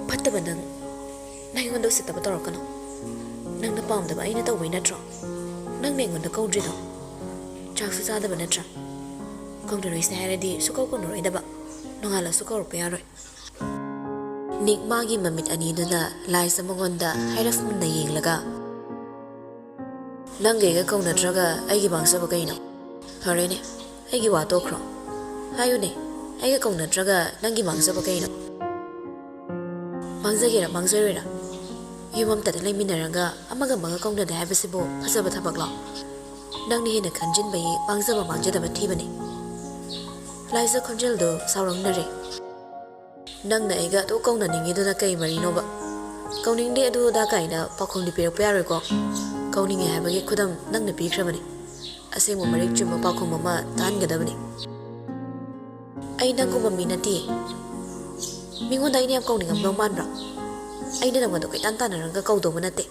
ꯄꯨꯛ ꯐꯠꯇꯕ ꯅꯪ ꯑꯩꯉꯣꯟꯗ ꯎꯁꯤꯠꯇꯕ ꯇꯧꯔꯛꯀꯅꯣ ꯅꯪꯅ ꯄꯥꯝꯗꯕ ꯑꯩꯅ ꯇꯧꯕꯩ ꯅꯠꯇ꯭ꯔꯣ ꯅꯪꯅ ꯑꯩꯉꯣꯟꯗ ꯀꯧꯗ꯭ꯔꯤꯗꯣ ꯆꯥꯛꯁꯨ ꯆꯥꯗꯕ ꯅꯠꯇ꯭ꯔꯥ ꯀꯧꯗꯔꯣꯏꯁꯦ ꯍꯥꯏꯔꯗꯤ ꯁꯨꯀꯧ ꯀꯧꯅꯔꯣꯏꯗꯕ ꯅꯣꯡꯉꯥꯜꯂꯁꯨ ꯀꯧꯔꯛꯄ ꯌꯥꯔꯣꯏ ꯅꯤꯛ ꯃꯥꯒꯤ ꯃꯃꯤꯠ ꯑꯅꯤꯗꯨꯅ ꯂꯥꯏꯁ ꯃꯉꯣꯟꯗ ꯍꯥꯏꯔꯞ ꯃꯨꯟꯅ ꯌꯦꯡꯂꯒ ꯅꯪꯒ ꯑꯩꯒ ꯀꯧꯅꯗ꯭ꯔꯒ ꯑꯩꯒꯤ ꯃꯥꯡꯖꯕ ꯀꯩꯅꯣ ꯐꯔꯦꯅꯦ ꯑꯩꯒꯤ ꯋꯥ ꯇꯣꯛꯈ꯭ꯔꯣ ꯍꯥꯏꯌꯨꯅꯦ ꯑꯩꯒ ꯀꯧꯅꯗ꯭ꯔꯒ ꯅꯪꯒꯤ ꯃꯥꯡꯖꯕ ꯀꯩꯅꯣ ꯃꯥꯡꯖꯒꯦꯔꯥ ꯃꯥꯡꯖꯔꯣꯏꯔꯥ ꯌꯨꯝ ꯑꯃꯇꯗ ꯂꯩꯃꯤꯟꯅꯔꯒ ꯑꯃꯒ ꯑꯃꯒ ꯀꯧꯅꯗꯦ ꯍꯥꯏꯕꯁꯤꯕꯨ ꯐꯖꯕ ꯊꯕꯛꯂꯣ ꯅꯪꯅ ꯍꯦꯟꯅ ꯈꯟꯖꯤꯟꯕꯒꯤ ꯃꯥꯡꯖꯕ ꯃꯥꯡꯖꯗꯕ ꯊꯤꯕꯅꯤ ꯂꯥꯏꯖ ꯈꯣꯟꯖꯦꯜꯗꯣ ꯁꯥꯎꯔꯪꯅꯔꯦ ꯅꯪꯅ ꯑꯩꯒ ꯑꯗꯨ ꯀꯧꯅꯅꯤꯡꯉꯤꯗꯨꯅ ꯀꯩ ꯃꯔꯤꯅꯣꯕ ꯀꯧꯅꯤꯡꯗꯦ ꯑꯗꯨ ꯑꯗꯥ ꯀꯥꯏꯅ ꯄꯥꯎꯈꯨꯝꯗꯤ ꯄꯤꯔꯛꯄ ꯌꯥꯔꯣꯏꯀꯣ ꯀꯧꯅꯤꯡꯉꯦ ꯍꯥꯏꯕꯒꯤ ꯈꯨꯗꯝ ꯅꯪꯅ ꯄꯤꯈ꯭ꯔꯕꯅꯤ ꯑꯁꯦꯡꯕ ꯃꯔꯤꯛ ꯆꯨꯝꯕ ꯄꯥꯎꯈꯨꯝ ꯑꯃ ꯇꯥꯍꯟꯒꯗꯕꯅꯤ ꯑꯩ ꯅꯪꯒꯨꯝꯕ ꯃꯤ ꯅꯠꯇꯦ ꯃꯤꯉꯣꯟꯗ ꯑꯩꯅ ꯌꯥꯝ ꯀꯧꯅꯤꯡꯉꯝꯗꯧ ꯃꯥꯟꯕ꯭ꯔꯥ ꯑꯩꯅ ꯅꯪꯉꯣꯟꯗ ꯀꯣꯏꯇꯥꯟ ꯇꯥꯟꯅꯔꯒ ꯀꯧꯗꯧꯕ ꯅꯠꯇꯦ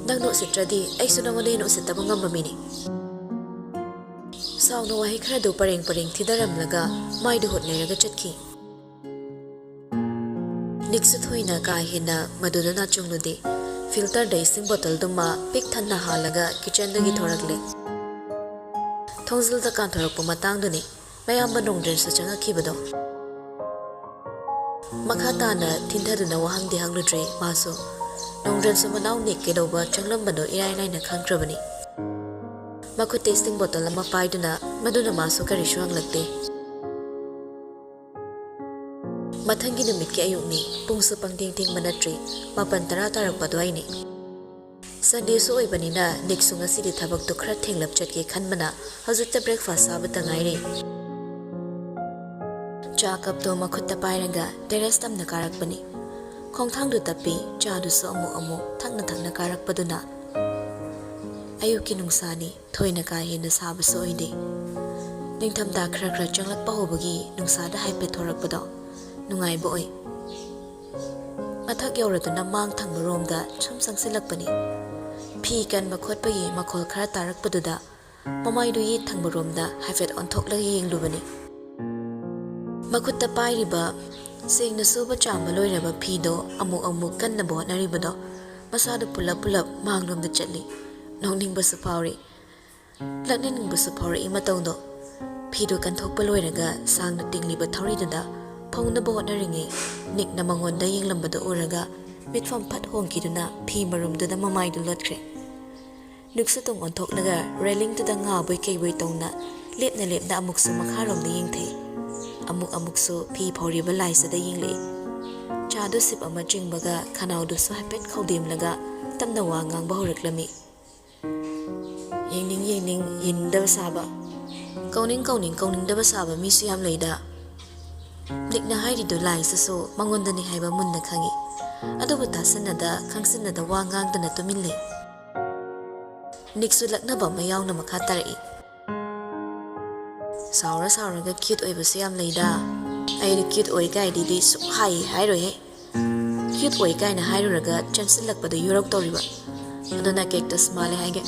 ꯅꯪꯅ ꯎꯁꯤꯠꯇ꯭ꯔꯗꯤ ꯑꯩꯁꯨ ꯅꯪꯉꯣꯟꯗ ꯍꯦꯟꯅ ꯎꯁꯤꯠꯇꯕ ꯉꯝꯕ ꯃꯤꯅꯤ ꯁꯥꯎꯅ ꯋꯥꯍꯩ ꯈꯔꯗꯨ ꯄꯔꯦꯡ ꯄꯔꯦꯡ ꯊꯤꯗꯔꯝꯂꯒ ꯃꯥꯏꯗꯨ ꯍꯣꯠ ꯂꯩꯔꯒ ꯆꯠꯈꯤ ꯅꯤꯛꯁꯨ ꯊꯣꯏꯅ ꯀꯥ ꯍꯦꯟꯅ ꯃꯗꯨꯗ ꯅꯥꯆꯨꯡꯂꯨꯗꯦ ꯐꯤꯜꯇꯔꯗ ꯏꯁꯤꯡ ꯕꯣꯇꯜꯗꯨꯃ ꯄꯤꯛ ꯊꯟꯅ ꯍꯥꯜꯂꯒ ꯀꯤꯆꯟꯗꯒꯤ ꯊꯣꯔꯛꯂꯦ ꯊꯣꯡꯖꯤꯜꯗ ꯀꯥꯟꯊꯣꯔꯛꯄ ꯃꯇꯥꯡꯗꯨꯅꯤ ꯃꯌꯥꯝꯕ ꯅꯣꯡꯗ꯭ꯔꯦꯟꯁꯨ ꯆꯪꯉꯛꯈꯤꯕꯗꯣ ꯃꯈꯥ ꯇꯥꯅ ꯊꯤꯟꯊꯗꯨꯅ ꯋꯥꯍꯪꯗꯤ ꯍꯪꯂꯨꯗ꯭ꯔꯦ ꯃꯥꯁꯨ ꯅꯣꯡꯗ꯭ꯔꯦꯟꯁꯨ ꯃꯅꯥꯎ ꯅꯤꯛ ꯀꯩꯗꯧꯕ ꯆꯪꯂꯝꯕꯗꯣ ꯏꯔꯥꯏ ꯂꯥꯏꯅ ꯈꯪꯈ꯭ꯔꯕꯅꯤ ꯃꯈꯨꯠꯇ ꯏꯁꯤꯡ ꯕꯣꯇꯜ ꯑꯃ ꯄꯥꯏꯗꯨꯅ ꯃꯗꯨꯅ ꯃꯥꯁꯨ ꯀꯔꯤꯁꯨ ꯍꯪꯂꯛꯇꯦ ꯃꯊꯪꯒꯤ ꯅꯨꯃꯤꯠꯀꯤ ꯑꯌꯨꯛꯅꯤ ꯄꯨꯡꯁꯨ ꯄꯪꯊꯦꯡ ꯊꯦꯡꯕ ꯅꯠꯇ꯭ꯔꯤ 9:10 ꯇꯥꯔꯛꯄ ꯑꯗꯨꯋꯥꯏꯅꯤ ꯁꯟꯗꯦꯁꯨ ꯑꯣꯏꯕꯅꯤꯅ ꯅꯤꯛꯁꯨ ꯉꯁꯤꯗꯤ ꯊꯕꯛꯇꯨ ꯈꯔ ꯊꯦꯡꯂꯞ ꯆꯠꯀꯦ ꯈꯟꯕꯅ ꯍꯧꯖꯤꯛꯇ ꯕ꯭ꯔꯦꯛꯐꯥꯁ ꯆꯥꯕꯇ ꯉꯥꯏꯔꯤ ꯆꯥ ꯀꯞꯇꯣ ꯃꯈꯨꯠꯇ ꯄꯥꯏꯔꯒ ꯇꯦꯔꯦꯁ ꯇꯝꯅ ꯀꯥꯔꯛꯄꯅꯤ ꯈꯣꯡꯊꯥꯡꯗꯨ ꯇꯞꯄꯤ ꯆꯥꯗꯨꯁꯨ ꯑꯃꯨꯛ ꯑꯃꯨꯛ ꯊꯛꯅ ꯊꯛꯅ ꯀꯥꯔꯛꯄꯗꯨꯅ ꯑꯌꯨꯛꯀꯤ ꯅꯨꯡꯁꯥꯅꯤ ꯊꯣꯏꯅ ꯀꯥ ꯍꯦꯟꯅ ꯁꯥꯕꯁꯨ ꯑꯣꯏꯗꯦ ꯅꯤꯡꯊꯝꯊꯥ ꯈꯔ ꯈꯔ ꯆꯪꯂꯛꯄ ꯍꯧꯕꯒꯤ ꯅꯨꯡꯁꯥꯗ ꯍꯥꯏꯐꯦꯠ ꯊꯣꯔꯛꯄꯗꯣ ꯅꯨꯡꯉꯥꯏꯕ ꯑꯣꯏ ꯃꯊꯛ ꯌꯧꯔꯗꯨꯅ ꯃꯥꯡ ꯊꯪꯕꯔꯣꯝꯗ ꯁꯨꯝ ꯆꯪꯁꯤꯜꯂꯛꯄꯅꯤ ꯐꯤ ꯀꯟꯕ ꯈꯣꯠꯄꯒꯤ ꯃꯈꯣꯜ ꯈꯔ ꯇꯥꯔꯛꯄꯗꯨꯗ ꯃꯃꯥꯏꯗꯨ ꯌꯦꯠ ꯊꯪꯕꯔꯣꯝꯗ ꯍꯥꯏꯐꯦꯠ ꯑꯣꯟꯊꯣꯛꯂꯒ ꯌꯦꯡꯂꯨꯕꯅꯤ ꯃꯈꯨꯠꯇ ꯄꯥꯏꯔꯤꯕ ꯁꯦꯡꯅ ꯁꯨꯕ ꯆꯥꯝꯕ ꯂꯣꯏꯔꯕ ꯐꯤꯗꯣ ꯑꯃꯨꯛ ꯑꯃꯨꯛ ꯀꯟꯅꯕ ꯍꯣꯠꯅꯔꯤꯕꯗꯣ ꯃꯁꯥꯗꯨ ꯄꯨꯂꯞ ꯄꯨꯂꯞ ꯃꯥꯡꯂꯣꯝꯗ ꯆꯠꯂꯤ ꯅꯣꯛꯅꯤꯡꯕꯁꯨ ꯐꯥꯎꯔꯤ ꯂꯛꯅꯅꯤꯡꯕꯁꯨ ꯐꯥꯎꯔꯛꯏ ꯃꯇꯧꯗꯣ ꯐꯤꯗꯨ ꯀꯟꯊꯣꯛꯄ ꯂꯣꯏꯔꯒ ꯁꯥꯡꯅ ꯇꯤꯡꯂꯤꯕ ꯊꯧꯔꯤꯗꯨꯗ ꯐꯧꯅꯕ ꯍꯣꯠꯅꯔꯤꯉꯩ ꯅꯤꯛꯅ ꯃꯉꯣꯟꯗ ꯌꯦꯡꯂꯝꯕꯗꯨ ꯎꯔꯒ ꯃꯤꯠꯐꯝ ꯐꯠ ꯍꯣꯡꯈꯤꯗꯨꯅ ꯐꯤ ꯃꯔꯨꯝꯗꯨꯗ ꯃꯃꯥꯏꯗꯨ ꯂꯣꯠꯈ꯭ꯔꯦ ꯅꯤꯛꯁꯨ ꯇꯨꯡ ꯑꯣꯟꯊꯣꯛꯂꯒ ꯔꯦꯂꯤꯡꯗꯨꯗ ꯉꯥꯕꯣꯏ ꯀꯩꯕꯣꯏ ꯇꯧꯅ ꯂꯦꯞꯅ ꯂꯦꯞꯅ ꯑꯃꯨꯛꯁꯨ ꯃꯈꯥꯔꯣꯝꯗ ꯌꯦꯡꯊꯩ ꯑꯃꯨꯛꯁꯨ ꯐꯤ ꯐꯧꯔꯤꯕ ꯂꯥꯏꯁꯤꯗ ꯌꯦꯡꯂꯛꯏ ꯆꯥꯗꯨ ꯁꯤꯞ ꯑꯃ ꯆꯤꯡꯕꯒ ꯈꯅꯥꯎꯗꯨꯁꯨ ꯍꯥꯏꯐꯦꯠ ꯈꯧꯗꯦꯝꯂꯒ ꯇꯞꯅ ꯋꯥ ꯉꯥꯡꯕ ꯍꯧꯔꯛꯂꯝꯃꯤ ꯌꯦꯡꯅꯤꯡꯗꯕ ꯁꯥꯕ ꯀꯧꯅꯤꯡꯗꯕ ꯁꯥꯕ ꯃꯤꯁꯨ ꯌꯥꯝ ꯂꯩꯗ ꯅꯤꯛꯅ ꯍꯥꯏꯔꯤꯗꯨ ꯂꯥꯏꯁꯤꯁꯨ ꯃꯉꯣꯟꯗꯅꯤ ꯍꯥꯏꯕ ꯃꯨꯟꯅ ꯈꯪꯉꯤ ꯑꯗꯨꯕꯨ ꯇꯥꯁꯤꯟꯅꯗ ꯈꯪꯁꯤꯟꯅꯗ ꯋꯥ ꯉꯥꯡꯗꯅ ꯇꯨꯃꯤꯟ ꯂꯩ ꯅꯤꯛꯁꯨ ꯂꯛꯅꯕ ꯑꯃ ꯌꯥꯎꯅ ꯃꯈꯥ ꯇꯥꯔꯛꯏ ꯁꯥꯎꯔꯒ ꯀ꯭ꯌꯨꯠ ꯑꯣꯏꯕꯁꯨ ꯌꯥꯝ ꯂꯩꯗ ꯑꯩꯗꯤ ꯀ꯭ꯌꯨꯠ ꯑꯣꯏ ꯀꯥꯏꯗꯤ ꯁꯨꯡꯍꯥꯏ ꯍꯥꯏꯔꯣꯏꯍꯦ ꯀ꯭ꯌꯨꯠ ꯑꯣꯏ ꯀꯥꯏꯅ ꯍꯥꯏꯔꯨꯔꯒ ꯆꯪꯁꯤꯜꯂꯛꯄꯗ ꯌꯨꯔꯛꯇꯧꯔꯤꯕ ꯑꯗꯨꯅ ꯀꯦꯛꯇꯁ ꯃꯥꯜꯂꯦ ꯍꯥꯏꯒꯦ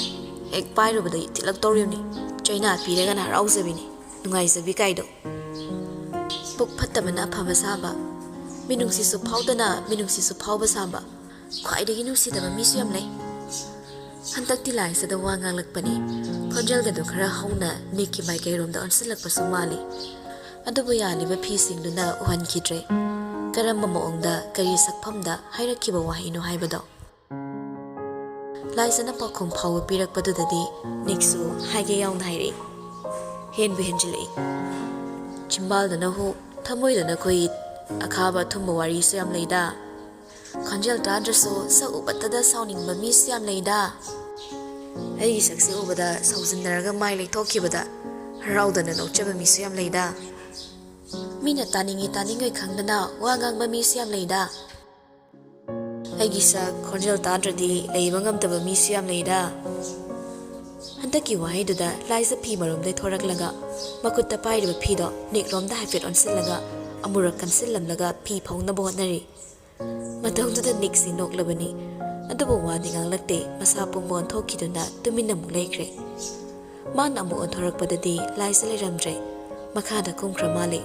ꯍꯦꯛ ꯄꯥꯏꯔꯨꯕꯗ ꯊꯤꯜꯂꯛꯇꯧꯔꯤꯕꯅꯤ ꯆꯩꯅꯥ ꯄꯤꯔꯒꯅ ꯍꯔꯥꯎꯖꯕꯤꯅꯤ ꯅꯨꯡꯉꯥꯏꯖꯕꯤ ꯀꯥꯏꯗꯣ ꯄꯨꯛ ꯐꯠꯇꯕꯅ ꯑꯐꯕ ꯁꯥꯕ ꯃꯤꯅꯨꯡꯁꯤꯁꯨ ꯐꯥꯎꯕ ꯁꯥꯕ ꯈ꯭ꯋꯥꯏꯗꯒꯤ ꯅꯨꯡꯁꯤꯗꯕ ꯃꯤꯁꯨ ꯌꯥꯝ ꯂꯩ ꯍꯟꯗꯛꯇꯤ ꯂꯥꯏꯁꯤꯗ ꯋꯥ ꯉꯥꯡꯂꯛꯄꯅꯤ ꯈꯣꯟꯖꯦꯜꯒꯗꯣ ꯈꯔ ꯍꯧꯅ ꯅꯤꯛꯀꯤ ꯃꯥꯏꯀꯩꯔꯣꯝꯗ ꯑꯣꯟꯁꯤꯜꯂꯛꯄꯁꯨ ꯃꯥꯜꯂꯤ ꯑꯗꯨꯕꯨ ꯌꯥꯜꯂꯤꯕ ꯐꯤꯁꯤꯡꯗꯨꯅ ꯎꯍꯟꯈꯤꯗ꯭ꯔꯦ ꯀꯔꯝꯕ ꯃꯑꯣꯡꯗ ꯀꯔꯤ ꯁꯛꯐꯝꯗ ꯍꯥꯏꯔꯛꯈꯤꯕ ꯋꯥꯍꯩꯅꯣ ꯍꯥꯏꯕꯗꯣ ꯂꯥꯏꯁꯤꯅ ꯄꯥꯎꯈꯨꯝ ꯐꯥꯎꯕ ꯄꯤꯔꯛꯄꯗꯨꯗꯗꯤ ꯅꯤꯛꯁꯨ ꯍꯥꯏꯒꯦ ꯌꯥꯎꯅ ꯍꯥꯏꯔꯛꯏ ꯍꯦꯟꯕꯨ ꯍꯦꯟꯖꯤꯜꯂꯛꯏ ꯆꯤꯝꯕꯥꯜꯗꯅ ꯍꯨꯛ ꯊꯃꯣꯏꯗꯅ ꯈꯣꯏꯠ ꯑꯈꯥꯕ ꯑꯊꯨꯝꯕ ꯋꯥꯔꯤꯁꯨ ꯌꯥꯝ ꯂꯩꯗ ꯈꯣꯟꯖꯦꯜ ꯇꯥꯗ꯭ꯔꯁꯨ ꯁꯛ ꯎꯕꯇꯗ ꯁꯥꯎꯅꯤꯡꯕ ꯃꯤꯁꯨ ꯌꯥꯝ ꯂꯩꯗ ꯑꯩꯒꯤ ꯁꯛꯁꯦ ꯎꯕꯗ ꯁꯥꯎꯖꯤꯟꯅꯔꯒ ꯃꯥꯏ ꯂꯩꯊꯣꯛꯈꯤꯕꯗ ꯍꯔꯥꯎꯗꯅ ꯅꯣꯛꯆꯕ ꯃꯤꯁꯨ ꯌꯥꯝ ꯂꯩꯗ ꯃꯤꯅ ꯇꯥꯅꯤꯡꯉꯣꯏ ꯈꯪꯗꯅ ꯋꯥ ꯉꯥꯡꯕ ꯃꯤꯁꯨ ꯌꯥꯝ ꯂꯩꯗ ꯑꯩꯒꯤ ꯁꯛ ꯈꯣꯟꯖꯦꯜ ꯇꯥꯗ꯭ꯔꯗꯤ ꯂꯩꯕ ꯉꯝꯗꯕ ꯃꯤꯁꯨ ꯌꯥꯝ ꯂꯩꯗ ꯍꯟꯗꯛꯀꯤ ꯋꯥꯍꯩꯗꯨꯗ ꯂꯥꯏꯖ ꯐꯤ ꯃꯔꯨꯝꯗꯩ ꯊꯣꯔꯛꯂꯒ ꯃꯈꯨꯠꯇ ꯄꯥꯏꯔꯤꯕ ꯐꯤꯗꯣ ꯅꯤꯛꯔꯣꯝꯗ ꯍꯥꯏꯐꯦꯠ ꯑꯣꯟꯁꯤꯜꯂꯒ ꯑꯃꯨꯔꯛ ꯀꯟꯁꯤꯜꯂꯝꯂꯒ ꯐꯤ ꯐꯧꯅꯕ ꯍꯣꯠꯅꯔꯤ ꯃꯇꯧꯗꯨꯗ ꯅꯤꯛꯁꯤ ꯅꯣꯛꯂꯕꯅꯤ ꯑꯗꯨꯕꯨ ꯋꯥꯗꯤ ꯉꯥꯡꯂꯛꯇꯦ ꯃꯁꯥ ꯄꯨꯝꯕ ꯑꯣꯟꯊꯣꯛꯈꯤꯗꯨꯅ ꯇꯨꯃꯤꯟꯅ ꯑꯃꯨꯛ ꯂꯩꯈ꯭ꯔꯦ ꯃꯥꯅ ꯑꯃꯨꯛ ꯑꯣꯟꯊꯣꯔꯛꯄꯗꯗꯤ ꯂꯥꯏꯁ ꯂꯩꯔꯝꯗ꯭ꯔꯦ ꯃꯈꯥꯗ ꯀꯨꯝꯈ꯭ꯔ ꯃꯥꯜꯂꯤ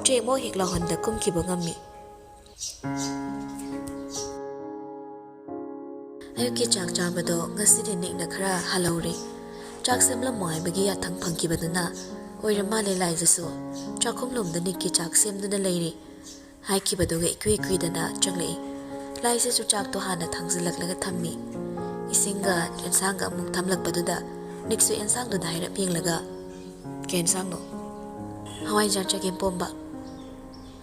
ꯆꯦꯛꯃꯣꯛ ꯍꯦꯛ ꯂꯥꯎꯍꯟꯗ ꯀꯨꯝꯈꯤꯕ ꯉꯝꯃꯤ ꯑꯌꯨꯛꯀꯤ ꯆꯥꯛ ꯆꯥꯕꯗꯣ ꯉꯁꯤꯗꯤ ꯅꯤꯛꯅ ꯈꯔ ꯍꯜꯍꯧꯔꯦ ꯆꯥꯛ ꯁꯦꯝꯂꯝꯃꯣ ꯍꯥꯏꯕꯒꯤ ꯌꯥꯊꯪ ꯐꯪꯈꯤꯕꯗꯨꯅ ꯑꯣꯏꯔ ꯃꯥꯜꯂꯦ ꯂꯥꯏꯖꯁꯨ ꯆꯥꯛꯈꯨꯝꯂꯣꯝꯗ ꯅꯤꯛꯀꯤ ꯆꯥꯛ ꯁꯦꯝꯗꯨꯅ ꯂꯩꯔꯤ ꯍꯥꯏꯈꯤꯕꯗꯨꯒ ꯏꯀꯨꯏ ꯀꯨꯏꯗꯅ ꯆꯪꯂꯛꯏ ꯂꯥꯏꯖꯁꯨ ꯆꯥꯛꯇꯣ ꯍꯥꯟꯅ ꯊꯥꯡꯖꯤꯜꯂꯛꯂꯒ ꯊꯝꯃꯤ ꯏꯁꯤꯡꯒ ꯌꯦꯟꯁꯥꯡꯒ ꯑꯃꯨꯛ ꯊꯝꯂꯛꯄꯗꯨꯗ ꯅꯤꯛꯁꯨ ꯌꯦꯟꯁꯥꯡꯗꯨꯗ ꯍꯥꯏꯔꯞ ꯌꯦꯡꯂꯒ ꯀꯩ ꯌꯦꯟꯁꯥꯡꯅꯣ ꯍꯋꯥꯏꯖꯥꯔ ꯆꯒꯦꯝ ꯄꯣꯝꯕ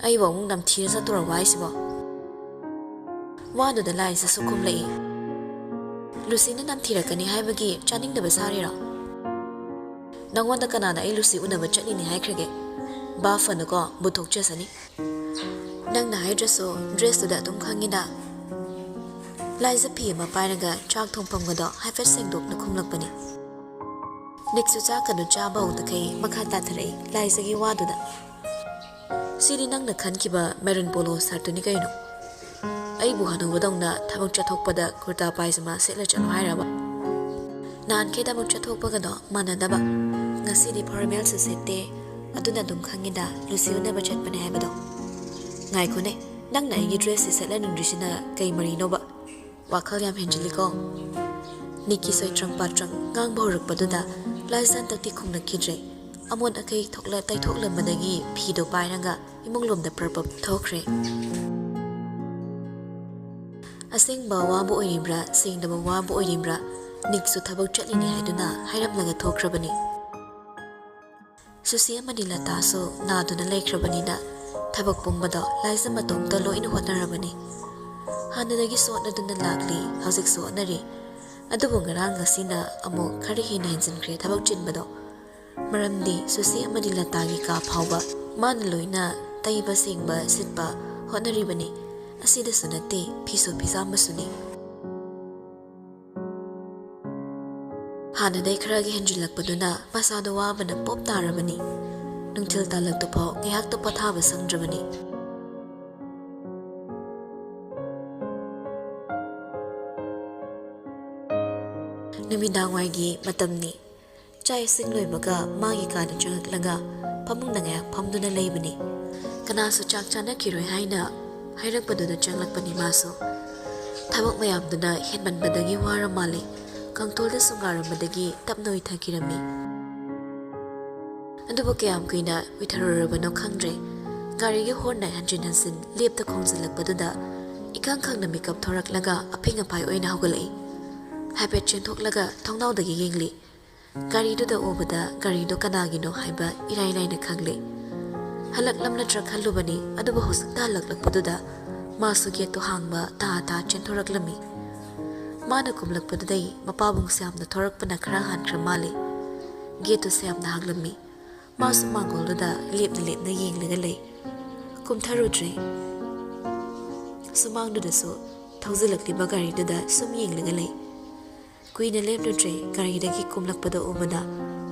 ꯑꯩꯕꯨ ꯑꯃꯨꯛ ꯅꯝꯊꯤꯔ ꯆꯠꯇꯣꯔꯕ ꯍꯥꯏꯁꯤꯕꯣ ꯋꯥꯗꯨꯗ ꯂꯥꯏꯖꯁꯨ ꯈꯨꯝꯂꯛꯏ ꯂꯨꯁꯤꯅ ꯅꯝꯊꯤꯔꯛꯀꯅꯤ ꯍꯥꯏꯕꯒꯤ ꯆꯥꯅꯤꯡꯗꯕ ꯁꯥꯔꯤꯔꯣ ꯅꯪꯉꯣꯟꯗ ꯀꯅꯥꯅ ꯑꯩ ꯂꯨꯁꯤ ꯎꯅꯕ ꯆꯠꯂꯤꯅꯤ ꯍꯥꯏꯈ꯭ꯔꯒꯦ ꯕꯥꯞ ꯐꯅꯀꯣ ꯕꯨꯊꯣꯛꯆꯁꯅꯤ ꯅꯪꯅ ꯍꯥꯏꯗ꯭ꯔꯁꯨ ꯗ꯭ꯔꯦꯁꯇꯨꯗ ꯑꯗꯨꯝ ꯈꯪꯉꯤꯗ ꯂꯥꯏꯖ ꯐꯤ ꯑꯃ ꯄꯥꯏꯔꯒ ꯆꯥꯛ ꯊꯣꯡꯐꯝꯒꯗꯣ ꯍꯥꯏꯐꯦꯠ ꯁꯦꯡꯗꯣꯛꯅ ꯈꯨꯝꯂꯛꯄꯅꯤ ꯅꯤꯛꯁꯨ ꯆꯥꯛꯀꯗꯨ ꯆꯥꯕ ꯍꯧꯗꯈꯩ ꯃꯈꯥ ꯇꯥꯊꯔꯛꯏ ꯂꯥꯏꯖꯒꯤ ꯋꯥꯗꯨꯗ ꯁꯤꯗꯤ ꯅꯪꯅ ꯈꯟꯈꯤꯕ ꯃꯦꯔꯨꯟ ꯄꯣꯂꯣ ꯁꯥꯔꯠꯇꯨꯅꯤ ꯀꯩꯅꯣ ꯑꯩꯕꯨ ꯍꯅꯨꯕꯗꯧꯅ ꯊꯕꯛ ꯆꯠꯊꯣꯛꯄꯗ ꯀꯨꯔꯇꯥ ꯄꯥꯏꯖꯃꯥ ꯁꯦꯠꯂ ꯆꯠꯂꯣ ꯍꯥꯏꯔꯕ ꯅꯍꯥꯟꯈꯩ ꯊꯕꯛ ꯆꯠꯊꯣꯛꯄꯒꯗꯣ ꯃꯥꯟꯅꯗꯕ ꯉꯁꯤꯗꯤ ꯐꯣꯔꯃꯦꯜꯁꯨ ꯁꯦꯠꯇꯦ ꯑꯗꯨꯅ ꯑꯗꯨꯝ ꯈꯪꯉꯤꯗ ꯂꯨꯁꯤ ꯎꯅꯕ ꯆꯠꯄꯅꯦ ꯍꯥꯏꯕꯗꯣ ꯉꯥꯏꯈꯣꯅꯦ ꯅꯪꯅ ꯑꯩꯒꯤ ꯗ꯭ꯔꯦꯁꯁꯤ ꯁꯦꯠꯍꯟꯅꯤꯡꯗ꯭ꯔꯤꯁꯤꯅ ꯀꯩ ꯃꯔꯤꯅꯣꯕ ꯋꯥꯈꯜ ꯌꯥꯝ ꯍꯦꯟꯖꯤꯜꯂꯤꯀꯣ ꯅꯤꯛꯀꯤ ꯁꯣꯏꯇ꯭ꯔꯪ ꯄꯥꯇ꯭ꯔꯪ ꯉꯥꯡꯕ ꯍꯧꯔꯛꯄꯗꯨꯗ ꯂꯥꯏꯖ ꯍꯟꯗꯛꯇꯤ ꯈꯨꯝꯂꯛꯈꯤꯗ꯭ꯔꯦ ꯑꯃꯣꯠ ꯑꯀꯩ ꯇꯩꯊꯣꯛꯂꯝꯕꯗꯒꯤ ꯐꯤꯗꯣ ꯄꯥꯏꯔꯒ ꯏꯃꯨꯡꯂꯣꯝꯗ ꯄꯔꯄꯞ ꯊꯣꯛꯈ꯭ꯔꯦ ꯑꯁꯦꯡꯕ ꯋꯥꯕ ꯑꯣꯏꯔꯤꯕ꯭ꯔꯥ ꯁꯦꯡꯗꯕ ꯋꯥꯕ ꯑꯣꯏꯔꯤꯕ꯭ꯔꯥ ꯅꯤꯛꯁꯨ ꯊꯕꯛ ꯆꯠꯂꯤꯅꯤ ꯍꯥꯏꯗꯨꯅ ꯍꯥꯏꯔꯝꯂꯒ ꯊꯣꯛꯈ꯭ꯔꯕꯅꯤ ꯁꯨꯁꯤ ꯑꯃꯗꯤ ꯂꯇꯥꯁꯨ ꯅꯥꯗꯨꯅ ꯂꯩꯈ꯭ꯔꯕꯅꯤꯅ ꯊꯕꯛ ꯄꯨꯝꯕꯗꯣ ꯂꯥꯏꯖ ꯃꯇꯣꯝꯇ ꯂꯣꯏꯅ ꯍꯣꯠꯅꯔꯕꯅꯤ ꯍꯥꯟꯅꯗꯒꯤꯁꯨ ꯍꯣꯠꯅꯗꯨꯅ ꯂꯥꯛꯂꯤ ꯍꯧꯖꯤꯛꯁꯨ ꯍꯣꯠꯅꯔꯤ ꯑꯗꯨꯕꯨ ꯉꯔꯥꯡ ꯉꯁꯤꯅ ꯑꯃꯨꯛ ꯈꯔ ꯍꯦꯟꯅ ꯍꯦꯟꯖꯤꯟꯈ꯭ꯔꯦ ꯊꯕꯛ ꯆꯤꯟꯕꯗꯣ ꯃꯔꯝꯗꯤ ꯁꯨꯁꯤ ꯑꯃꯗꯤ ꯂꯇꯥꯒꯤ ꯀꯥ ꯐꯥꯎꯕ ꯃꯥꯅ ꯂꯣꯏꯅ ꯇꯩꯕ ꯁꯦꯡꯕ ꯁꯤꯠꯄ ꯍꯣꯠꯅꯔꯤꯕꯅꯤ ꯑꯁꯤꯗꯁꯨ ꯅꯠꯇꯦ ꯐꯤꯁꯨ ꯐꯤꯖꯥꯝꯕꯁꯨꯅꯤ ꯍꯥꯟꯅꯗꯩ ꯈꯔꯒꯤ ꯍꯦꯟꯖꯤꯜꯂꯛꯄꯗꯨꯅ ꯃꯁꯥꯗꯣ ꯋꯥꯕꯅ ꯄꯣꯞ ꯇꯥꯔꯕꯅꯤ ꯅꯨꯡꯊꯤꯜ ꯇꯥꯜꯂꯛꯇꯨꯐꯥꯎ ꯉꯥꯏꯍꯥꯛꯇ ꯄꯣꯊꯥꯕ ꯁꯪꯗ꯭ꯔꯕꯅꯤ ꯅꯨꯃꯤꯗꯥꯡꯋꯥꯏꯒꯤ ꯃꯇꯝꯅꯤ ꯆꯥꯛ ꯏꯁꯤꯡ ꯂꯣꯏꯕꯒ ꯃꯥꯒꯤ ꯀꯥꯗ ꯆꯪꯉꯛꯂꯒ ꯐꯃꯨꯡꯗ ꯉꯥꯏꯍꯥꯛ ꯐꯝꯗꯨꯅ ꯂꯩꯕꯅꯤ ꯀꯅꯥꯁꯨ ꯆꯥꯛ ꯆꯥꯅꯈꯤꯔꯣꯏ ꯍꯥꯏꯅ ꯍꯥꯏꯔꯛꯄꯗꯨꯗ ꯆꯪꯂꯛꯄꯅꯤ ꯃꯥꯁꯨ ꯊꯕꯛ ꯃꯌꯥꯝꯗꯨꯅ ꯍꯦꯟꯃꯟꯕꯗꯒꯤ ꯋꯥꯔ ꯃꯥꯜꯂꯤ ꯀꯥꯡꯊꯣꯜꯗ ꯁꯨꯡꯒꯥꯔꯝꯕꯗꯒꯤ ꯇꯞꯅ ꯎꯏꯊꯈꯤꯔꯝꯃꯤ ꯑꯗꯨꯕꯨ ꯀꯌꯥꯝ ꯀꯨꯏꯅ ꯎꯏꯊꯔꯨꯔꯕꯅꯣ ꯈꯪꯗ꯭ꯔꯦ ꯒꯥꯔꯤꯒꯤ ꯍꯣꯔꯟꯅ ꯍꯟꯖꯤꯟ ꯍꯟꯖꯤꯟ ꯂꯦꯞꯇ ꯈꯣꯡꯖꯤꯜꯂꯛꯄꯗꯨꯗ ꯏꯈꯪ ꯈꯪꯅ ꯃꯤꯀꯞ ꯊꯣꯔꯛꯂꯒ ꯑꯐꯤꯡ ꯑꯐꯥꯏ ꯑꯣꯏꯅ ꯍꯧꯒꯠꯂꯛꯏ ꯍꯥꯏꯐꯦꯠ ꯆꯦꯟꯊꯣꯛꯂꯒ ꯊꯣꯡꯅꯥꯎꯗꯒꯤ ꯌꯦꯡꯂꯤ ꯒꯥꯔꯤꯗꯨꯗ ꯎꯕꯗ ꯒꯥꯔꯤꯗꯣ ꯀꯅꯥꯒꯤꯅꯣ ꯍꯥꯏꯕ ꯏꯔꯥꯏ ꯂꯥꯏꯅ ꯈꯪꯂꯤ ꯍꯜꯂꯛꯂꯝꯅꯠꯇ꯭ꯔ ꯈꯜꯂꯨꯕꯅꯤ ꯑꯗꯨꯕꯨ ꯍꯧꯖꯤꯛꯇ ꯍꯜꯂꯛꯂꯛꯄꯗꯨꯗ ꯃꯥꯁꯨ ꯒꯦꯠꯇꯣ ꯍꯥꯡꯕ ꯇꯥ ꯆꯦꯟꯊꯣꯔꯛꯂꯝꯃꯤ ꯃꯥꯅ ꯀꯨꯝꯂꯛꯄꯗꯨꯗꯩ ꯃꯄꯥꯕꯨꯡꯁꯦ ꯌꯥꯝꯅ ꯊꯣꯔꯛꯄꯅ ꯈꯔ ꯍꯥꯟꯈ꯭ꯔ ꯃꯥꯜꯂꯤ ꯒꯦꯠꯇꯨꯁꯦ ꯌꯥꯝꯅ ꯍꯥꯡꯂꯝꯃꯤ ꯃꯥꯁꯨ ꯃꯥꯡꯒꯣꯜꯗꯨꯗ ꯂꯦꯞꯅ ꯌꯦꯡꯂꯒ ꯂꯩ ꯀꯨꯝꯊꯔꯨꯗ꯭ꯔꯦ ꯁꯨꯃꯥꯡꯗꯨꯗꯁꯨ ꯊꯧꯖꯤꯜꯂꯛꯂꯤꯕ ꯒꯥꯔꯤꯗꯨꯗ ꯁꯨꯝ ꯌꯦꯡꯂꯒ ꯂꯩ ꯀꯨꯏꯅ ꯂꯦꯞꯂꯨꯗ꯭ꯔꯦ ꯒꯥꯔꯤꯗꯒꯤ ꯀꯨꯝꯂꯛꯄꯗ ꯎꯕꯗ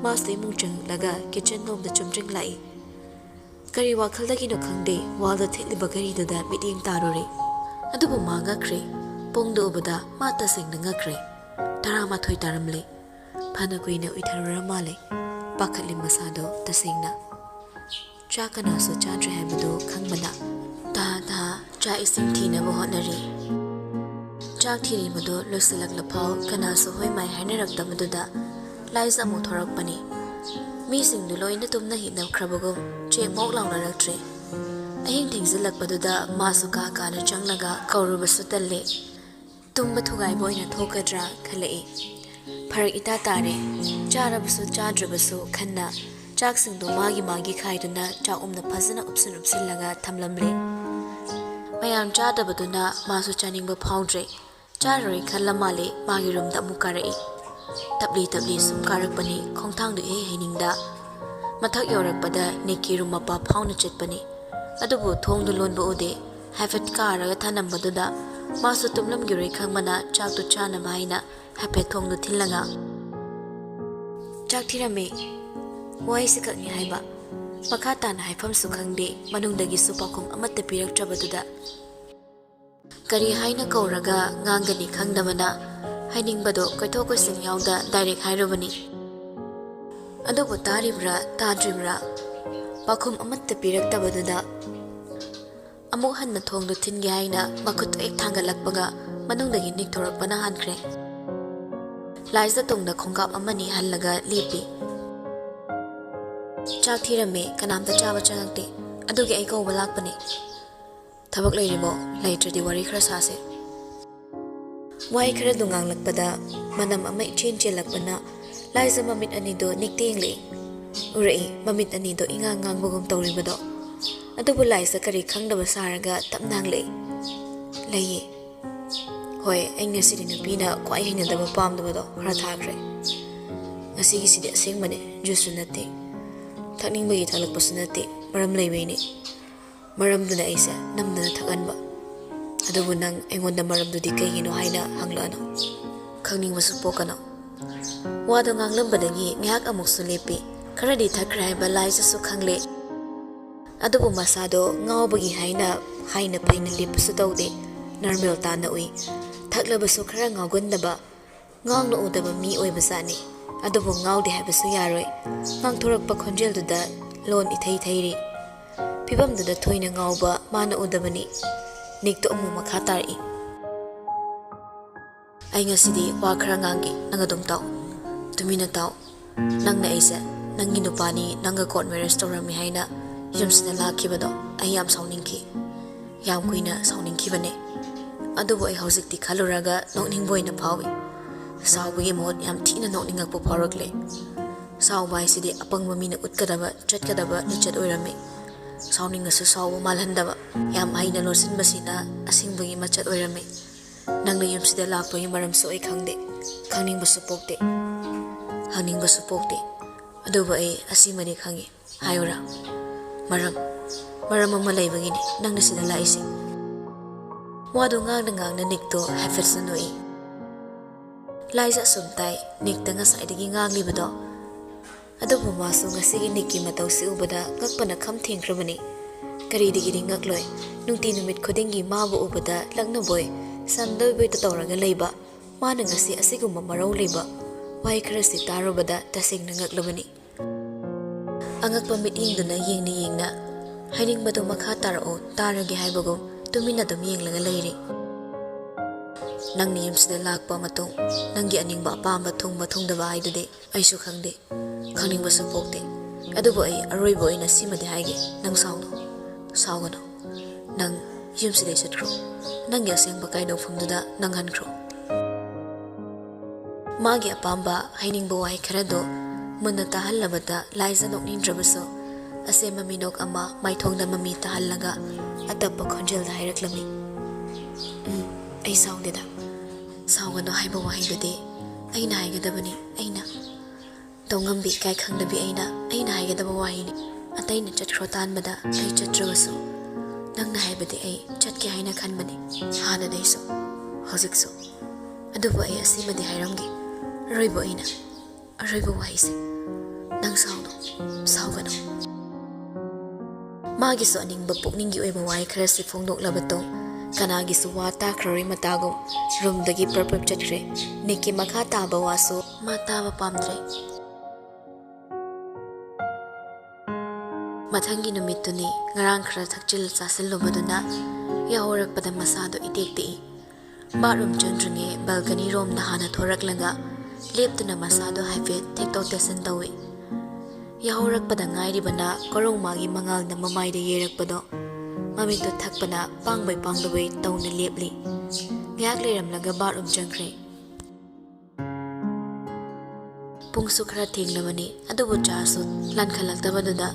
ꯃꯥꯁꯨ ꯏꯃꯨꯡ ꯆꯪꯂꯛꯂꯒ ꯀꯤꯠꯆꯟ ꯂꯣꯝꯗ ꯆꯨꯝꯗ꯭ꯔꯤꯡ ꯂꯥꯛꯏ ꯀꯔꯤ ꯋꯥꯈꯜꯗꯒꯤꯅꯣ ꯈꯪꯗꯦ ꯋꯥꯜꯗ ꯊꯦꯠꯂꯤꯕ ꯒꯥꯔꯤꯗꯨꯗ ꯃꯤꯠꯌꯦꯡ ꯇꯥꯔꯨꯔꯦ ꯑꯗꯨꯕꯨ ꯃꯥ ꯉꯛꯈ꯭ꯔꯦ ꯄꯨꯡꯗꯨ ꯎꯕꯗ ꯃꯥ ꯇꯁꯦꯡꯅ ꯉꯛꯈ꯭ꯔꯦ 12 ꯇꯥꯔꯝꯂꯦ ꯐꯅ ꯀꯨꯏꯅ ꯎꯏꯊꯔꯨꯔ ꯃꯥꯜꯂꯦ ꯄꯥꯈꯠꯂꯤ ꯃꯁꯥꯗꯣ ꯇꯁꯦꯡꯅ ꯆꯥꯛ ꯀꯅꯥꯁꯨ ꯆꯥꯗ꯭ꯔꯦ ꯍꯥꯏꯕꯗꯨ ꯈꯪꯕꯅ ꯇꯥ ꯆꯥꯛ ꯏꯁꯤꯡ ꯊꯤꯅꯕ ꯍꯣꯠꯅꯔꯤ ꯆꯥꯛ ꯊꯤꯔꯤꯕꯗꯨ ꯂꯣꯏꯁꯤꯜꯂꯛꯂꯐꯥꯎ ꯀꯅꯥꯁꯨ ꯍꯣꯏ ꯃꯥꯏ ꯍꯥꯏꯅꯔꯛꯇꯕꯗꯨꯗ ꯂꯥꯏꯖ ꯑꯃꯨꯛ ꯊꯣꯔꯛꯄꯅꯤ ꯃꯤꯁꯤꯡꯗꯨ ꯂꯣꯏꯅ ꯇꯨꯝꯅ ꯍꯤꯞꯅꯈ꯭ꯔꯕꯒꯨꯝ ꯆꯦꯛ ꯃꯧ ꯂꯥꯎꯅꯔꯛꯇ꯭ꯔꯦ ꯑꯍꯤꯡ ꯊꯦꯡꯖꯤꯜꯂꯛꯄꯗꯨꯗ ꯃꯥꯁꯨ ꯀꯥꯗ ꯆꯪꯂꯒ ꯀꯧꯔꯨꯕꯁꯨ ꯇꯜꯂꯦ ꯇꯨꯝꯕ ꯊꯨꯒꯥꯏꯕ ꯑꯣꯏꯅ ꯊꯣꯛꯀꯗ꯭ꯔꯥ ꯈꯜꯂꯛꯏ ꯐꯔꯛ ꯏꯇꯥ ꯇꯥꯔꯦ ꯆꯥꯔꯕꯁꯨ ꯆꯥꯗ꯭ꯔꯕꯁꯨ ꯈꯟꯅ ꯆꯥꯛꯁꯤꯡꯗꯨ ꯃꯥꯒꯤ ꯈꯥꯏꯗꯨꯅ ꯆꯥꯛꯎꯝꯅ ꯐꯖꯅ ꯎꯞꯁꯤꯜꯂꯒ ꯊꯝꯂꯝꯂꯦ ꯃꯌꯥꯝ ꯆꯥꯗꯕꯗꯨꯅ ꯃꯥꯁꯨ ꯆꯥꯅꯤꯡꯕ ꯐꯥꯎꯗ꯭ꯔꯦ ꯆꯥꯔꯔꯣꯏ ꯈꯜꯂ ꯃꯥꯜꯂꯦ ꯃꯥꯒꯤ ꯔꯨꯝꯗ ꯑꯃꯨꯛ ꯀꯥꯔꯛꯏ ꯇꯞꯂꯤ ꯁꯨꯝ ꯀꯥꯔꯛꯄꯅꯤ ꯈꯣꯡꯊꯥꯡꯗꯨ ꯏꯍꯩ ꯍꯩꯅꯤꯡꯗ ꯃꯊꯛ ꯌꯧꯔꯛꯄꯗ ꯅꯤꯛꯀꯤ ꯔꯨꯝ ꯃꯄꯥ ꯐꯥꯎꯅ ꯆꯠꯄꯅꯤ ꯑꯗꯨꯕꯨ ꯊꯣꯡꯗꯨ ꯂꯣꯟꯕ ꯎꯗꯦ ꯍꯥꯏꯐꯦꯠ ꯀꯥꯔꯒ ꯊꯅꯝꯕꯗꯨꯗ ꯃꯥꯁꯨ ꯇꯨꯝꯂꯝꯈꯤꯔꯣꯏ ꯈꯪꯕꯅ ꯆꯥꯛꯇꯨ ꯆꯥꯅꯕ ꯍꯥꯏꯅ ꯍꯥꯏꯐꯦꯠ ꯊꯣꯡꯗꯨ ꯊꯤꯜꯂꯒ ꯆꯥꯛ ꯊꯤꯔꯝꯃꯦ ꯋꯥꯍꯩꯁꯤ ꯈꯛꯅꯤ ꯍꯥꯏꯕ ꯃꯈꯥ ꯇꯥꯅ ꯍꯥꯏꯐꯝꯁꯨ ꯈꯪꯗꯦ ꯃꯅꯨꯡꯗꯒꯤꯁꯨ ꯄꯥꯎꯈꯨꯝ ꯑꯃꯠꯇ ꯄꯤꯔꯛꯇ꯭ꯔꯕꯗꯨꯗ ꯀꯔꯤ ꯍꯥꯏꯅ ꯀꯧꯔꯒ ꯉꯥꯡꯒꯅꯤ ꯈꯪꯗꯕꯅ ꯍꯥꯏꯅꯤꯡꯕꯗꯣ ꯀꯣꯏꯊꯣꯛ ꯀꯣꯏꯁꯤꯟ ꯌꯥꯎꯗ ꯗꯥꯏꯔꯦꯛ ꯍꯥꯏꯔꯨꯕꯅꯤ ꯑꯗꯨꯕꯨ ꯇꯥꯔꯤꯕ꯭ꯔꯥ ꯇꯥꯗ꯭ꯔꯤꯕ꯭ꯔꯥ ꯄꯥꯎꯈꯨꯝ ꯑꯃꯠꯇ ꯄꯤꯔꯛꯇꯕꯗꯨꯗ ꯑꯃꯨꯛ ꯍꯟꯅ ꯊꯣꯡꯗꯨ ꯊꯤꯟꯒꯦ ꯍꯥꯏꯅ ꯃꯈꯨꯠꯇꯨ ꯍꯦꯛ ꯊꯥꯡꯒꯠꯂꯛꯄꯒ manungdagi nikthorapana hankre. Laisa tongda khongkap amani hallaga lepi. Chak thirame kanamta chaba changakte adugi ai ko balakpani. Thabak leiribo leitradi wari khara sase. Wai khara dungang lakpada manam ama chen chelakpana laisa mamit anido nikteng le. Urai mamit anido ingang bogom tawribado. Adubu laisa kari khangdaba saraga tapnang le. Leye. Hoi ai ngasi nupina kwai hinadaba pamdabado khara thakre. Ngasi gi sidi asengmane jusu nate. Thakning bagi thalakpasu nate maram leibeni. Maram duna aisa namdana thakanba. Adubu nang aingonda maram dudi kaihino haina hanglano. Khangning basu pokano. Wado nganglambadagi ngyak amuksu lepi. Karadi thakrai ba laisa su khangle. Adubu masado ngawbagi haina paina lepasu tawde. Normal tana ui. Thaklabasu khara ngawgundaba. Ngawna udaba mi oibasani. Adubu ngawde haibasu yaroi. Ngangthorakpa khonjelduda lon ithai thairi. Pibamduda thoina ngawba mana udabani. Nikto amu makha tari. Ai ngasidi wa khara ngangi nangadum taw. Tumina taw. Nangna aisa nangi nupani nanga court marriage tawrami haina yumsina lakhibado ai yam sawningki. Yam kuina sawningkibane. Adubu ai hausikti khaluraga nokningboina phawi. Sawbagi mod yam thina nokningakpo phawrakle. Sawbai sidi apangba mina utkadaba chatkadaba lichat oirame. Sawningasu sawu malhandaba yam haina losinbasina asingbagi machat oirame. Nangna yumsida lakpagi maramsu ai khangde. Khangningbsu pokte. Haningbasu pokte. Adubu ai asimani khangi. Hayora. Maram ama laibagini nangna sida laisi. Wado ngangna nikto hafetsanoi. Laisa sumtai nikta ngasaidagi nganglibado. Adubu masu ngasigi nikki matausi ubada ngakpana kham thengkrabani. Karidigi ngakloi nungti numit khudingi mabu ubada laknaboy sandoi ta tawraga leiba mana ngasi asiguma marau leiba wai khrasi tarubada tasingna ngaklabani. Angakpa mitingduna yengna hainingbado makha tarao tarage haibagum tumina dum yenglaga leiri. Nangni yumsida lakpa matung nangi aningba apamba thungdaba haidude aisu khangde khaningbasu pokte. Adubu ai aroibo ina simade haige nang sawgano nang yumsida isatkro nangi asengba kaidong famduda nang hankro. Magi apamba hainingba wai kharado munna tahallabada laisa noknindrabasu asema minok ama maithongda mami tahallaga atappa khonjelda hairaklami. Ai sawdeda sawgano haiba wahidude aina haigadabani aina tongambi kai khangdabi aina haigadaba wahini ataina chatkro tanbada ai chatrabasu nangna haibadi ai chatke haina khanbani hana daisu hojiksu adubu ai asimadi hairamgi roibo wahisi nang sawgano Magisu aningba pukninggi oiba wai kharasi phongdoklabato kanagisu wa takrori matagum rumdagi perpep chatre nikki makha taba wasu mataba pamdre. Mathangi numituni ngarang khara thakchil chasilobaduna yahorakpada masado itekti barum chandringe balcony rom na hana thoraklaga leptuna masado haifet thekto tesan tawi yahorakpada ngairibana korongmagi mangalna mamaida yerakpado mamito thakpana pangbai tawna lepli ngak leramlaga barum changkre pungsu khara thenglabani adubu chasu lankhalaktabaduda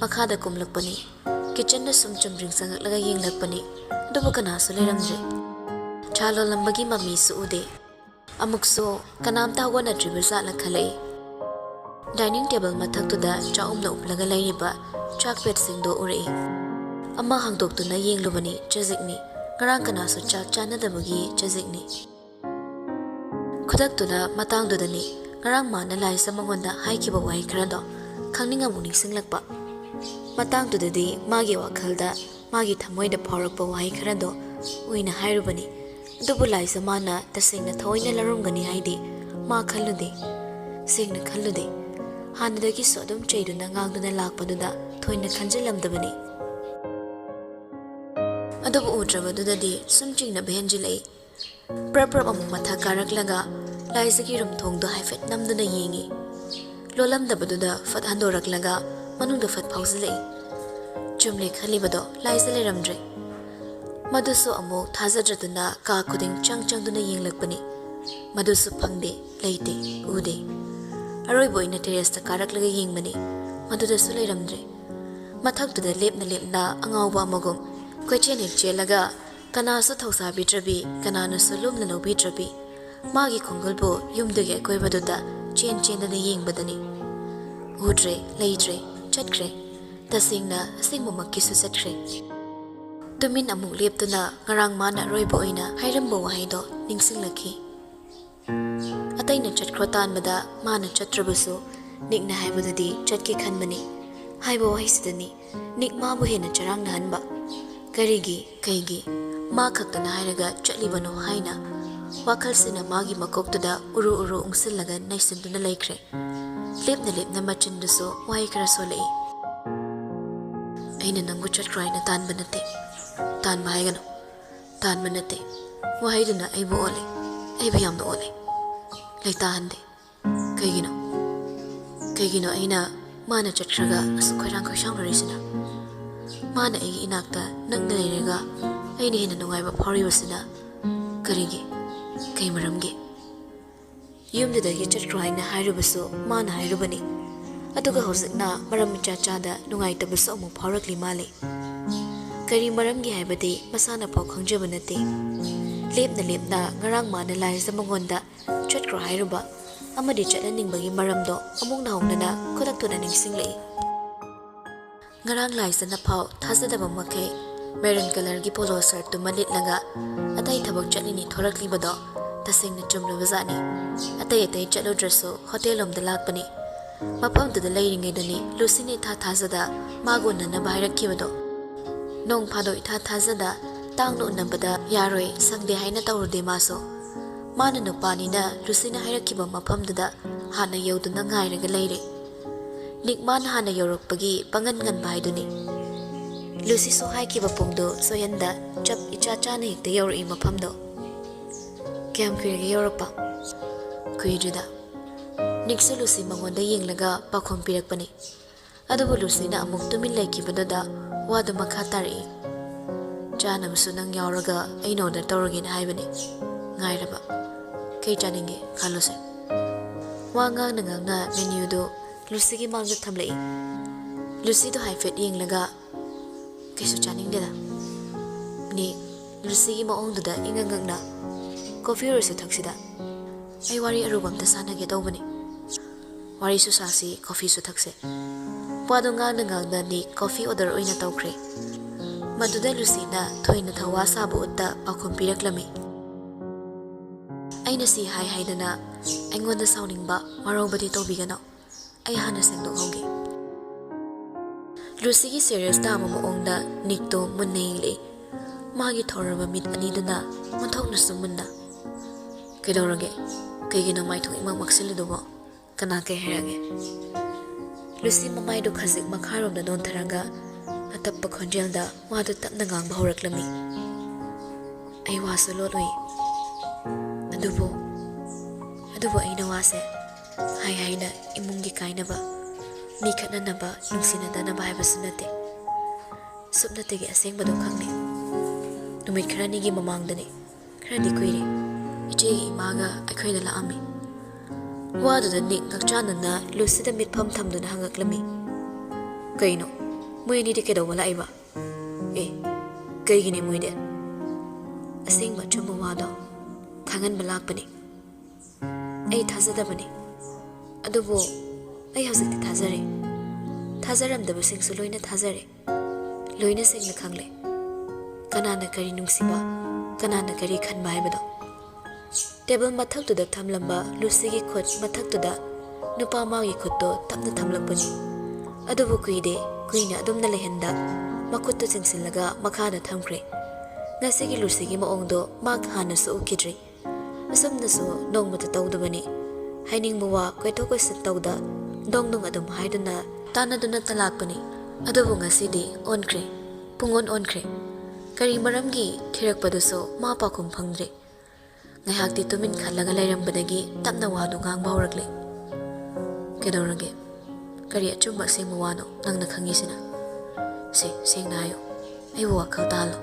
makhada kumlakpani kitchen na sum chumring sanglaga yenglakpani adubu kanasu leramdre chalo lambagi mami su ude amukso kanamta wana tribesa la khalai dining table mathaktuda chaumna uplaga lairiba chakpet singdo urei amma hangdoktuna yenglubani chazikni ngarang kanasu chak chanadabagi chazikni khudaktuna matangdudani ngarang mana laisa mangonda haikiba wai khrado khangninga muning singlakpa matangdudadi magi wakhalda magi thamoida phaurakpa wai khrado uina hairubani dubu laisa mana tasengna thoina larumgani haidi ma khallude sengna khallude hanadagi sodum chaiduna ngangduna lakpaduda thoina khanjilamdabani adubu utrabadudadi sumchingna behenjilai Prap amuk matha karaklaga laizagi rumthongdo haifet namduna yengi. Lolamdabaduda fat handoraklaga manungda fat phawzalei. Chumle khalibado laizale ramdre. Madusu amuk thazadraduna ka kuding changduna yenglakpani. Madusu phangde leite ude. Aroibo ina terrace karaklaga yengmani. Madudasu leiramdre. Mathaktuda lepna angawba amagum kwechen hek chelaga kanasu thausabidrabi kananasu lumna lobidrabi magi khongolbo yumdage koibaduda chen dana yengbadani udre leidre chatkre tasingna asingmumakkisu chatkre tumin amuk leptuna ngarang mana roibo oina hairambo wahaido ningsinglakhi ataina chatkro tanbada mana chatrabusu nikna haibududi chatki khanbani haibo waisidani nikmabu hena charang nahanba karigi kaigi ma khaktana hairaga chatlibano haina wakhalsina magi makoktuda uru ungsillaga naisinduna laikre lepna machinduso wai kara solei aina nangu chatkraina tanba nate tanba haigano tanba nate wahaiduna aibo ole aibo yamna ole leitahande kaigino aina mana chatraga asukhairang khoisangnarisina mana ai inakta nangna leirega aina hena nungaiba phawribasina karigi kai maramge yumdudagi chatkraina hairubasu mana hairubani aduga hozikna maram chachada nungaitabus amu phawrakli male kari maramgi haibadi masana phaw khangjaba nate lepna ngarang mana laisa mangonda chatkra hairuba amadi chatlaningbagi maramdo amuk nahongnana khodaktuna ningsinglei ngarang laisa na phaw thazadaba makai maroon color gi polo shirt tu malitlaga atai thabak chalini thoraklibado tasingna chumlubazani atai chalodrasu hotel om dalakpani mapam tu lairingai dani lusini thazada magonna na bairakibado nong phado thazada tangno nambada yaroi sangde haina tawrde maso mana no panina lusina hairakiba mapamdada hana yoduna ngairaga leire nikman hana yorokpagi pangan ngan baiduni Lucy so haikiba pungdo soyanda chap icha-chana hekta yawroi mapamdo kayam kuiraga yawrakpa kuidrida niksu Lucy mangonda yenglaga pakhom pirakpani adubu Lucy na amuk tumin laikibadada wadu makha tari chanamsu nang yawraga aina order tawragena haibani ngairaba kai chaninge khalose wa ngang na menu do Lucy gi mangda thamlei Lucy do haifet yenglaga kaisu chaningdeda ni Lucy gi maongduda ingangangna coffee rosu thaksida ai wari arubam ta sanage tawbani wari su sasi coffee su thakse padu ngang ni coffee order oina tawkre maduda Lucy na thoina thawa sabu utta pakhom piraklami aina si haidana aingonda sauningba marobadi tawbigana ai hana sengdok hoge Lucy gi serious ta mama ongda nikto munneile magi thoraba mit anidana monthokna sumunna kedorage kaigino maithong imang maksilidobo kana ke herage Lucy mamai do khazik makharom da don tharanga atappa khonjelda wadu tapna ngang bahuraklami ai wasu loloi adubo aina wase haina imungi kainaba mi khatnanaba nungsinadana baibasunate subnategi asengbado khangne numit kharani gi mamangdani kharadi kuire iche imaga akhoida laami wadu nik ngakchanana Lucy da mitpham thamduna hangaklami kaino moini de kedo wala iba kaigini moide asengba chuma wado khangan balakpani ai thazadabani adubo ai hauzik thazaram da basing su loina thazare loina sengna khangle kanana kari nungsiba kanana kari khan baibado table mathak tu da thamlamba Lucy gi khot mathak tu da nupa ma gi khot to tapna thamlakpani adubu kuina adumna lehenda makut tu singsilaga makha da thamkre ngasigi Lucy gi maongdo mak hana su ukidri asumna su nongmata tawdubani haining muwa kwaithok sit tawda dong adum haiduna tanaduna talakpani adubu ngasidi onkre pungon onkre kari maramgi thirakpaduso ma pakum phangdre Ngayakti tumin khalaga lairambadagi tapna wado ngangba haurakle. Kedorage? Kari achumba sengma wano nangna khangisina. Sengna hayo. Aibu wakhal talo.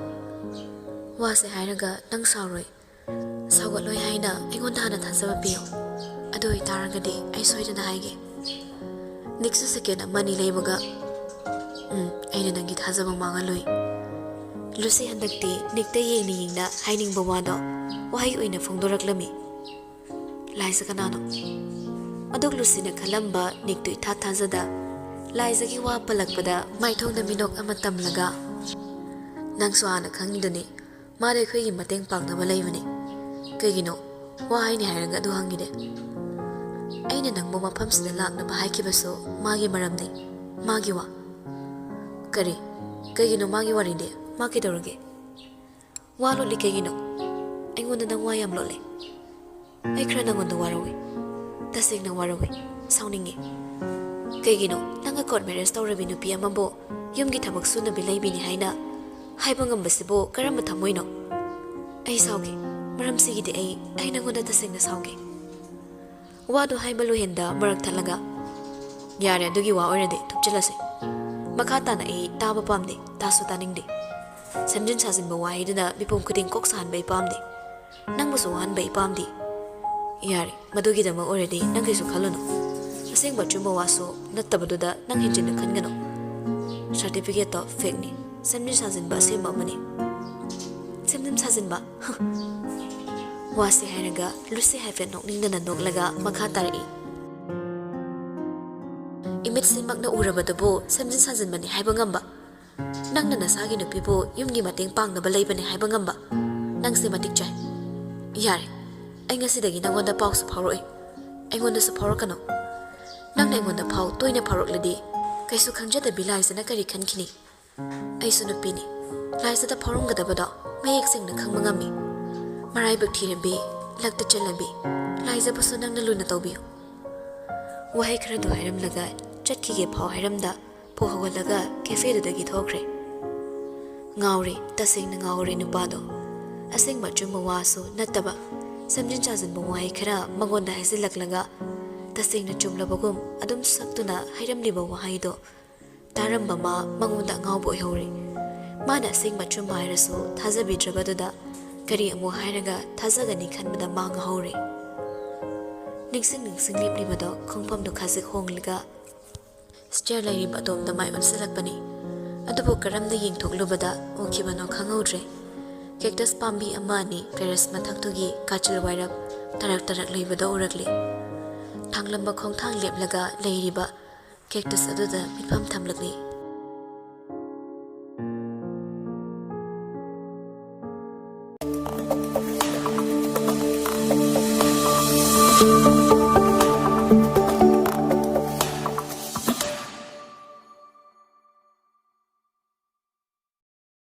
Wase hairaga nang sauroi. Saugatloi haina aingonda hana thazaba piyo. Adu itaragadi ai soidana haige. Niksu second amani leibaga. Aina nangi thazaba mangaloi. Lucy handakti nikta yengni yingna hainingba wado wahai oina phongdoraklami. Laisa kanano. Aduk Lucy na kalamba niktu itha thazada. Laisa ki wa palakpada maithong na minok ama tamlaga. Nang suana khangiduni mare khoi mateng pangnaba leibani. Kaigino wahai ni hairaga adu hangide. Aina nangbo mafamsida laknaba haikibaso magi maramni magi wa. Kari kaigino magi warinde ma kidorage. Wa loli kaigino. Aingonda nang wa yam lole. Ai khra nangonda warawi. Taseng na warawi. Sauningi. Kaigino nanga court marriage tawrabi nupi amabo yumgi thabak sunabi leibini haina haiba ngambasibo karamba thamoino. Ai sauge maram sigide ai nangonda taseng na sauge. Wado haiba lohenda marak thalaga. Yare adugi wa oirade thupchalase. Makata na taba pamde tasu taningde. Samjin sazinba wa haiduna bipom kuding kok sahanba ipamde. Nangbusu wahanba ipamde. Yare madugi dama oirade nangisu khalono. Aseng bachumba waso nattabaduda nang hinjinna khangano. Certificate to fake ni. Samjin sazinba semba mani. Samjin sazinba. Wasi hairaga Lucy haifet nokningdana noklaga makhatari. Imit simak na urabadabo samjin sazinbani haiba ngamba. Nangna nasagi nupibo yumgi mateng pangnaba leibani haiba ngamba. Nang se matik chai. Yare. Ai ngasidagi nangwanda paw su phawroi. Aingonda su phawrakano. Nangna aingonda phaw toina phawrakladi kaisu khangjada bilaisana kari khankhini. Ai su nupini. Laisada phawrumgadabada mayek singna khangma ngami. Marai bak thirambi lakta chalabi laisa pasu nangna luna tawbiyo. Wahai khara do hairam laga chatkige phaw hairamda po hawalaga cafe dagi thokre. Ngauri taseng na ngauri nupado. Aseng machumba waso nataba samjin chazanba wahai khara magonda haisilaklaga taseng na chumlabagum adum saktuna hairamliba wahai do taramba ma mangonda ngawbo ihori. Mana aseng machumba hairaso thazabidrabaduda kari amu hairaga thazagani khanbada manga hore. Ningsing liplibado khongpamdo khazik hongliga stair lairiba domda mai onsilakbani. Adubo karamda yingthoklubada okibano khangautre. Cactus pambi amani terrace mathaktugi kachil wairap tarak leibado urakli. Thanglamba khongthang leplaga leiriba cactus aduda mitpam thamlakli.